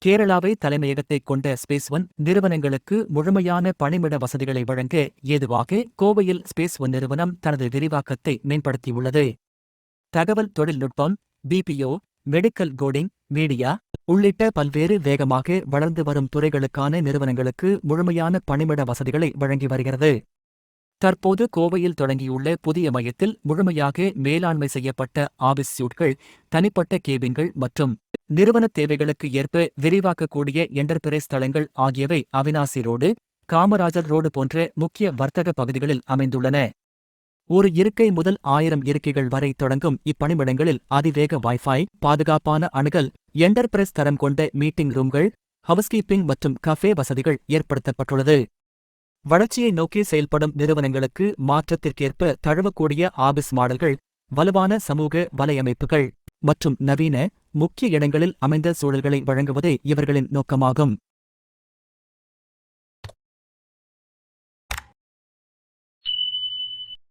கேரளாவை தலைமையகத்தைக் கொண்ட space one நிறுவனங்களுக்கு முழுமையான பணிமிட வசதிகளை வழங்க ஏதுவாக கோவையில் ஸ்பேஸ் ஒன் நிறுவனம் தனது விரிவாக்கத்தை மேம்படுத்தியுள்ளது. தகவல் தொழில்நுட்பம், பிபிஓ, மெடிக்கல் கோடிங், மீடியா உள்ளிட்ட பல்வேறு வேகமாக வளர்ந்து வரும் துறைகளுக்கான நிறுவனங்களுக்கு முழுமையான பணிமிட வசதிகளை வழங்கி வருகிறது. தற்போது கோவையில் தொடங்கியுள்ள புதிய மையத்தில் முழுமையாக மேலாண்மை செய்யப்பட்ட ஆபிஸ் சூட்கள், தனிப்பட்ட கேபின்கள் மற்றும் நிறுவன தேவைகளுக்கு ஏற்ப விரிவாக்கக்கூடிய என்டர்பிரைஸ் தளங்கள் ஆகியவை அவினாசி ரோடு, காமராஜர் ரோடு போன்ற முக்கிய வர்த்தக பகுதிகளில் அமைந்துள்ளன. ஒரு இருக்கை முதல் 1000 இருக்கைகள் வரை தொடங்கும் இப்பணிமிடங்களில் அதிவேக வைஃபை, பாதுகாப்பான அணுகல், என்டர்பிரைஸ் தரம் கொண்ட மீட்டிங் ரூம்கள், ஹவுஸ்கீப்பிங் மற்றும் கஃபே வசதிகள் ஏற்படுத்தப்பட்டுள்ளது. வளர்ச்சியை நோக்கி செயல்படும் நிறுவனங்களுக்கு மாற்றத்திற்கேற்ப தழுவக்கூடிய ஆபிஸ் மாடல்கள், வலுவான சமூக வலையமைப்புகள் மற்றும் நவீன, முக்கிய இடங்களில் அமைந்த சூழல்களை வழங்குவதே இவர்களின் நோக்கமாகும்.